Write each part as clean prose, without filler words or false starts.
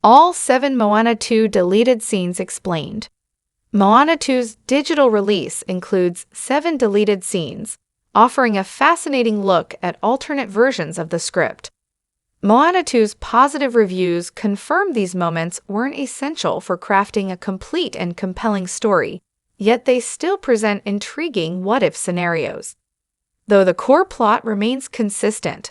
All 7 Moana 2 deleted scenes explained. Moana 2's digital release includes 7 deleted scenes, offering a fascinating look at alternate versions of the script. Moana 2's positive reviews confirm these moments weren't essential for crafting a complete and compelling story, yet they still present intriguing what-if scenarios. Though the core plot remains consistent,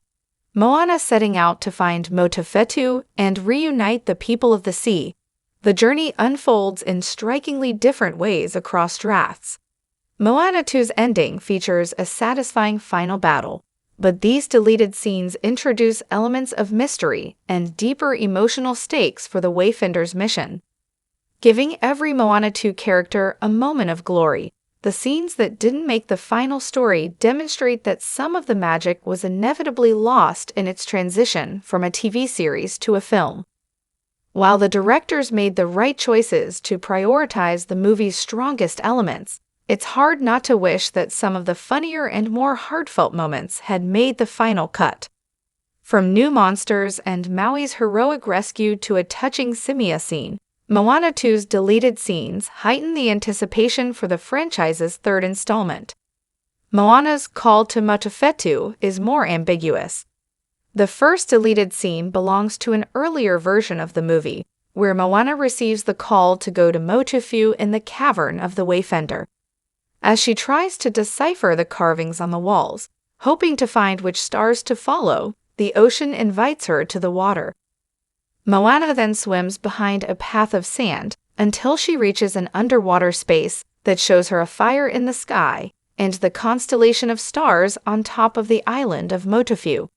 Moana setting out to find Motufetu and reunite the people of the sea, the journey unfolds in strikingly different ways across drafts. Moana 2's ending features a satisfying final battle, but these deleted scenes introduce elements of mystery and deeper emotional stakes for the Wayfinder's mission. Giving every Moana 2 character a moment of glory, the scenes that didn't make the final story demonstrate that some of the magic was inevitably lost in its transition from a TV series to a film. While the directors made the right choices to prioritize the movie's strongest elements, it's hard not to wish that some of the funnier and more heartfelt moments had made the final cut. From new monsters and Maui's heroic rescue to a touching Simia scene, Moana 2's deleted scenes heighten the anticipation for the franchise's third installment. Moana's call to Motufetu is more ambiguous. The first deleted scene belongs to an earlier version of the movie, where Moana receives the call to go to Motufetu in the cavern of the Wayfinder. As she tries to decipher the carvings on the walls, hoping to find which stars to follow, the ocean invites her to the water. Moana then swims behind a path of sand until she reaches an underwater space that shows her a fire in the sky and the constellation of stars on top of the island of Motufetu.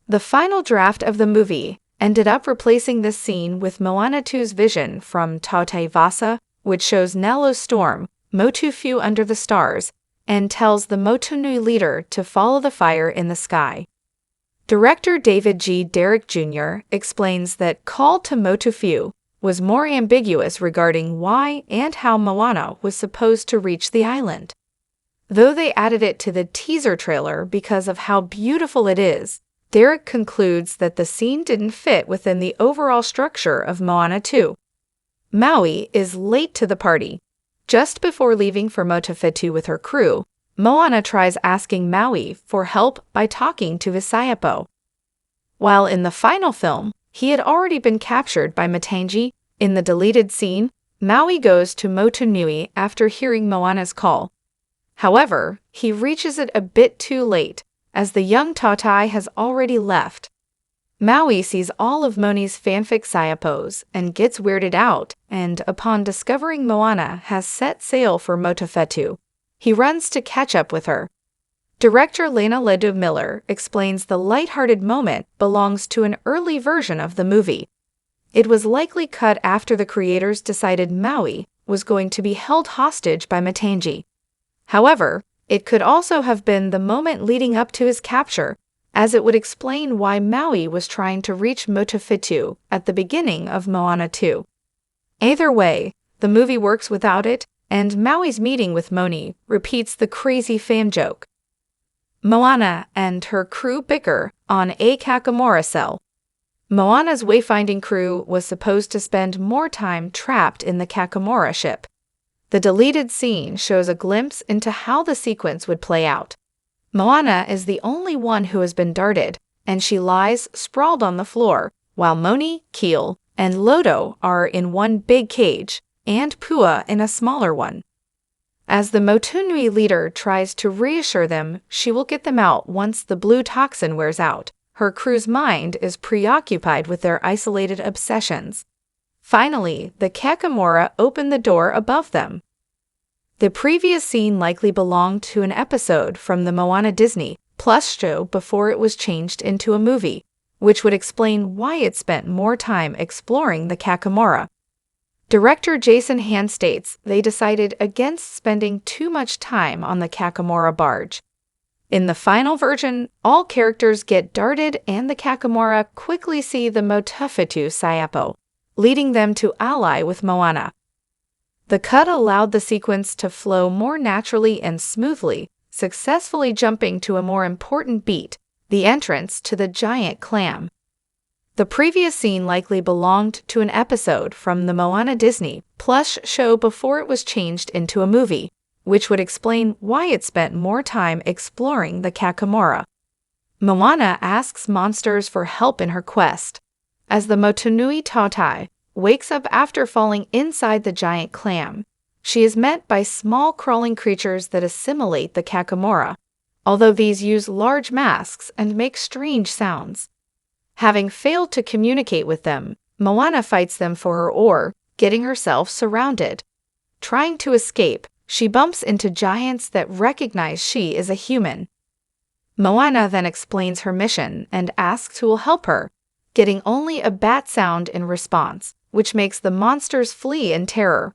The final draft of the movie ended up replacing this scene with Moana 2's vision from Tautaivasa, which shows Nelo's storm, Motufetu under the stars, and tells the Motunui leader to follow the fire in the sky. Director David G. Derrick Jr. explains that Call to Motufetu was more ambiguous regarding why and how Moana was supposed to reach the island. Though they added it to the teaser trailer because of how beautiful it is, Derrick concludes that the scene didn't fit within the overall structure of Moana 2. Maui is late to the party. Just before leaving for Motufetu with her crew, Moana tries asking Maui for help by talking to Visaipo. While in the final film, he had already been captured by Matangi, in the deleted scene, Maui goes to Motunui after hearing Moana's call. However, he reaches it a bit too late, as the young Tautai has already left. Maui sees all of Moni's fanfic Sayapos and gets weirded out, and upon discovering Moana has set sail for Motufetu, he runs to catch up with her. Director Lena Ledoux Miller explains the lighthearted moment belongs to an early version of the movie. It was likely cut after the creators decided Maui was going to be held hostage by Matangi. However, it could also have been the moment leading up to his capture, as it would explain why Maui was trying to reach Motufetu at the beginning of Moana 2. Either way, the movie works without it, and Maui's meeting with Moni repeats the crazy fan joke. Moana and her crew bicker on a Kakamora cell. Moana's wayfinding crew was supposed to spend more time trapped in the Kakamora ship. The deleted scene shows a glimpse into how the sequence would play out. Moana is the only one who has been darted, and she lies sprawled on the floor, while Moni, Keel, and Lodo are in one big cage, and Pua in a smaller one. As the Motunui leader tries to reassure them she will get them out once the blue toxin wears out, her crew's mind is preoccupied with their isolated obsessions. Finally, the Kakamora open the door above them. The previous scene likely belonged to an episode from the Moana Disney Plus show before it was changed into a movie, which would explain why it spent more time exploring the Kakamora. Director Jason Hand states they decided against spending too much time on the Kakamora barge. In the final version, all characters get darted and the Kakamora quickly see the Motufetu Sayapo, leading them to ally with Moana. The cut allowed the sequence to flow more naturally and smoothly, successfully jumping to a more important beat, the entrance to the giant clam. The previous scene likely belonged to an episode from the Moana Disney Plus show before it was changed into a movie, which would explain why it spent more time exploring the Kakamora. Moana asks monsters for help in her quest. As the Motunui Tautai wakes up after falling inside the giant clam, she is met by small crawling creatures that assimilate the Kakamora, although these use large masks and make strange sounds. Having failed to communicate with them, Moana fights them for her oar, getting herself surrounded. Trying to escape, she bumps into giants that recognize she is a human. Moana then explains her mission and asks who will help her, getting only a bat sound in response, which makes the monsters flee in terror.